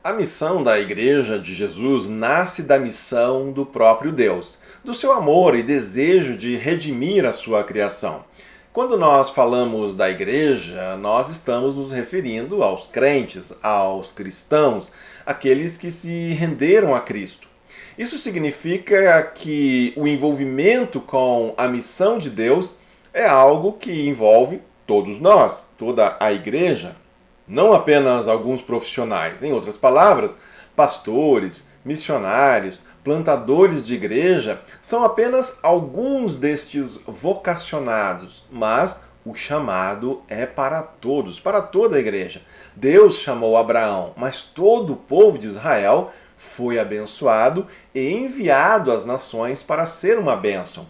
A missão da Igreja de Jesus nasce da missão do próprio Deus, do seu amor e desejo de redimir a sua criação. Quando nós falamos da Igreja, nós estamos nos referindo aos crentes, aos cristãos, aqueles que se renderam a Cristo. Isso significa que o envolvimento com a missão de Deus é algo que envolve todos nós, toda a Igreja. Não apenas alguns profissionais. Em outras palavras, pastores, missionários, plantadores de igreja são apenas alguns destes vocacionados, mas o chamado é para todos, para toda a igreja. Deus chamou Abraão, mas todo o povo de Israel foi abençoado e enviado às nações para ser uma bênção.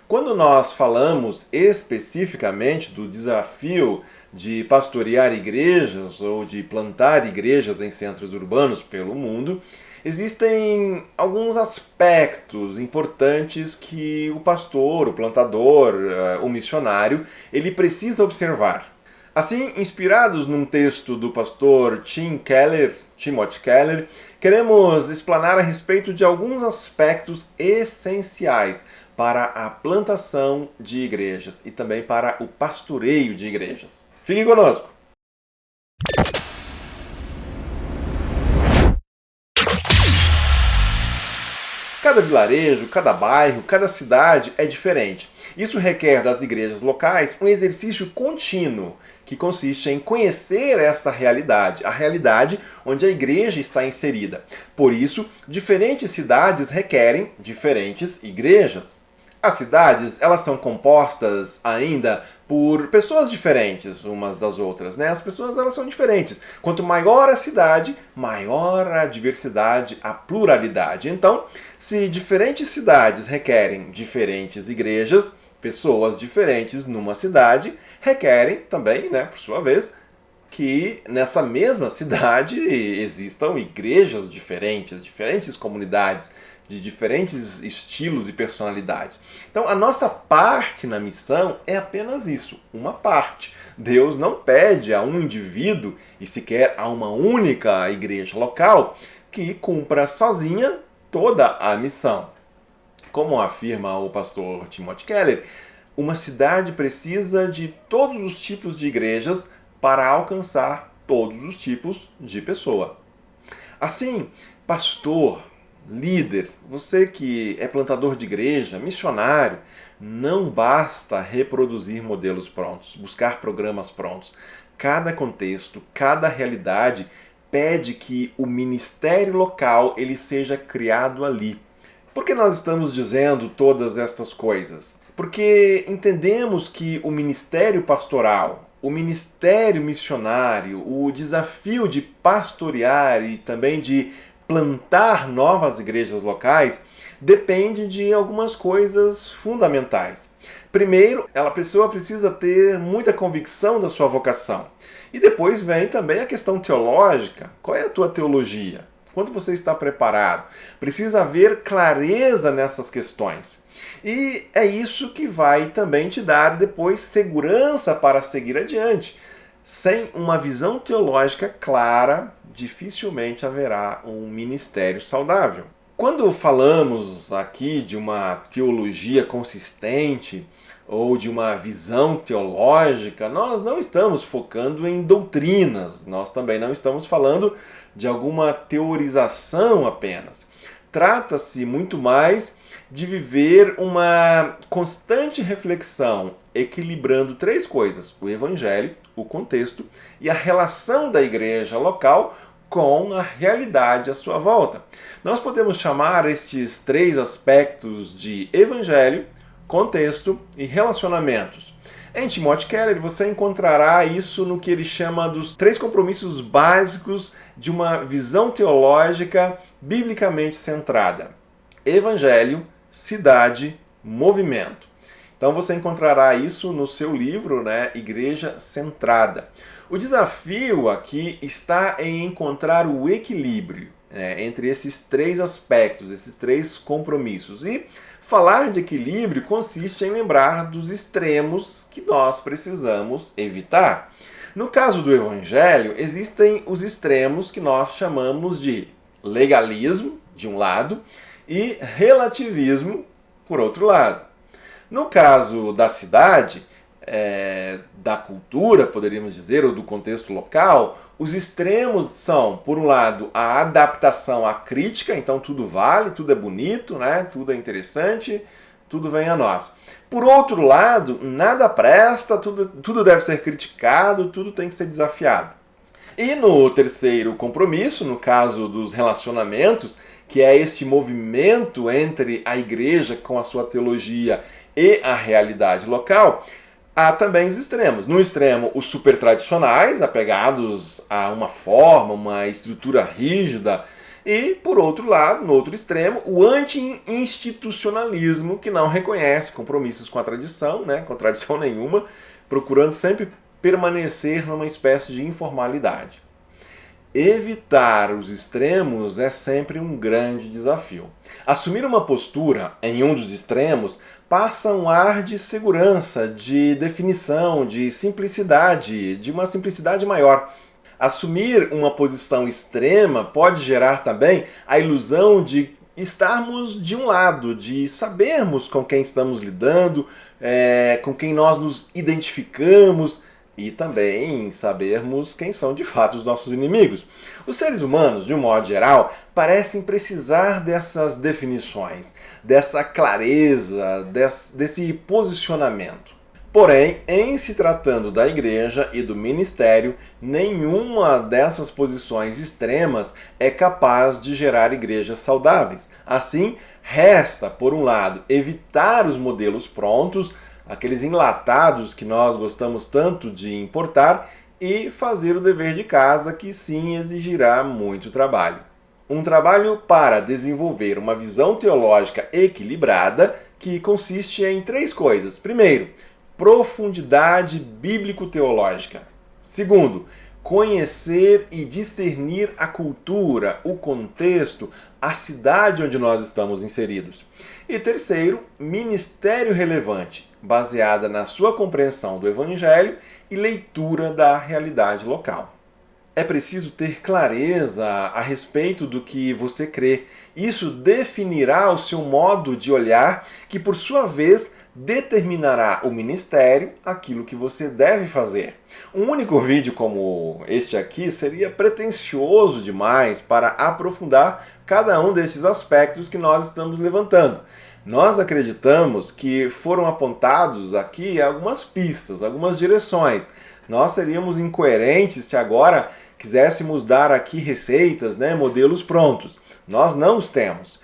Quando nós falamos especificamente do desafio de pastorear igrejas ou de plantar igrejas em centros urbanos pelo mundo, existem alguns aspectos importantes que o pastor, o plantador, o missionário, ele precisa observar. Assim, inspirados num texto do pastor Timothy Keller, queremos explanar a respeito de alguns aspectos essenciais para a plantação de igrejas e também para o pastoreio de igrejas. Fique conosco! Cada vilarejo, cada bairro, cada cidade é diferente. Isso requer das igrejas locais um exercício contínuo, que consiste em conhecer esta realidade, a realidade onde a igreja está inserida. Por isso, diferentes cidades requerem diferentes igrejas. As cidades, elas são compostas ainda por pessoas diferentes umas das outras, né? As pessoas, elas são diferentes. Quanto maior a cidade, maior a diversidade, a pluralidade. Então, se diferentes cidades requerem diferentes igrejas, pessoas diferentes numa cidade requerem também, né, por sua vez, que nessa mesma cidade existam igrejas diferentes, diferentes comunidades, de diferentes estilos e personalidades. Então, a nossa parte na missão é apenas isso, uma parte. Deus não pede a um indivíduo, e sequer a uma única igreja local, que cumpra sozinha toda a missão. Como afirma o pastor Timothy Keller, uma cidade precisa de todos os tipos de igrejas para alcançar todos os tipos de pessoa. Assim, pastor, líder, você que é plantador de igreja, missionário, não basta reproduzir modelos prontos, buscar programas prontos. Cada contexto, cada realidade pede que o ministério local ele seja criado ali. Por que nós estamos dizendo todas estas coisas? Porque entendemos que o ministério pastoral, o ministério missionário, o desafio de pastorear e também de plantar novas igrejas locais depende de algumas coisas fundamentais. Primeiro, a pessoa precisa ter muita convicção da sua vocação. E depois vem também a questão teológica. Qual é a tua teologia? Quanto você está preparado? Precisa haver clareza nessas questões. E é isso que vai também te dar depois segurança para seguir adiante. Sem uma visão teológica clara, dificilmente haverá um ministério saudável. Quando falamos aqui de uma teologia consistente ou de uma visão teológica, nós não estamos focando em doutrinas, nós também não estamos falando de alguma teorização apenas. Trata-se muito mais de viver uma constante reflexão, equilibrando três coisas: o evangelho, o contexto e a relação da igreja local com a realidade à sua volta. Nós podemos chamar estes três aspectos de evangelho, contexto e relacionamentos. Em Timothy Keller você encontrará isso no que ele chama dos três compromissos básicos de uma visão teológica biblicamente centrada: evangelho, cidade, movimento. Então você encontrará isso no seu livro, né, Igreja Centrada. O desafio aqui está em encontrar o equilíbrio entre esses três aspectos, esses três compromissos. E falar de equilíbrio consiste em lembrar dos extremos que nós precisamos evitar. No caso do Evangelho, existem os extremos que nós chamamos de legalismo, de um lado, e relativismo, por outro lado. No caso da cidade, da cultura, poderíamos dizer, ou do contexto local, os extremos são, por um lado, a adaptação à crítica, então tudo vale, tudo é bonito, né? Tudo é interessante, tudo vem a nós. Por outro lado, nada presta, tudo deve ser criticado, tudo tem que ser desafiado. E no terceiro compromisso, no caso dos relacionamentos, que é este movimento entre a igreja com a sua teologia e a realidade local, há também os extremos. No extremo, os super tradicionais, apegados a uma forma, uma estrutura rígida, e, por outro lado, no outro extremo, o anti-institucionalismo, que não reconhece compromissos com a tradição, né, com tradição nenhuma, procurando sempre permanecer numa espécie de informalidade. Evitar os extremos é sempre um grande desafio. Assumir uma postura em um dos extremos passa um ar de segurança, de definição, de simplicidade, de uma simplicidade maior. Assumir uma posição extrema pode gerar também a ilusão de estarmos de um lado, de sabermos com quem estamos lidando, com quem nós nos identificamos e também sabermos quem são de fato os nossos inimigos. Os seres humanos, de um modo geral, parecem precisar dessas definições, dessa clareza, desse posicionamento. Porém, em se tratando da igreja e do ministério, nenhuma dessas posições extremas é capaz de gerar igrejas saudáveis. Assim, resta, por um lado, evitar os modelos prontos, aqueles enlatados que nós gostamos tanto de importar, e fazer o dever de casa, que sim exigirá muito trabalho. Um trabalho para desenvolver uma visão teológica equilibrada, que consiste em 3 coisas. Primeiro, profundidade bíblico-teológica. Segundo, conhecer e discernir a cultura, o contexto, a cidade onde nós estamos inseridos. E terceiro, ministério relevante, baseada na sua compreensão do Evangelho e leitura da realidade local. É preciso ter clareza a respeito do que você crê. Isso definirá o seu modo de olhar, que por sua vez determinará o ministério, aquilo que você deve fazer. Um único vídeo como este aqui seria pretensioso demais para aprofundar cada um desses aspectos que nós estamos levantando. Nós acreditamos que foram apontados aqui algumas pistas, algumas direções. Nós seríamos incoerentes se agora quiséssemos dar aqui receitas, modelos prontos. Nós não os temos.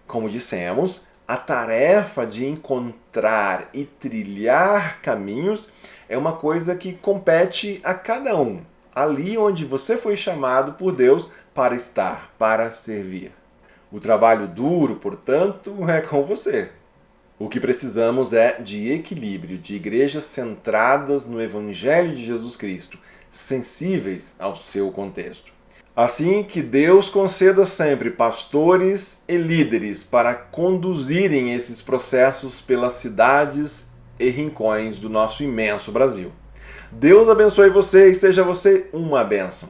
Como dissemos, a tarefa de encontrar e trilhar caminhos é uma coisa que compete a cada um, ali onde você foi chamado por Deus para estar, para servir. O trabalho duro, portanto, é com você. O que precisamos é de equilíbrio, de igrejas centradas no Evangelho de Jesus Cristo, sensíveis ao seu contexto. Assim, que Deus conceda sempre pastores e líderes para conduzirem esses processos pelas cidades e rincões do nosso imenso Brasil. Deus abençoe você e seja você uma bênção.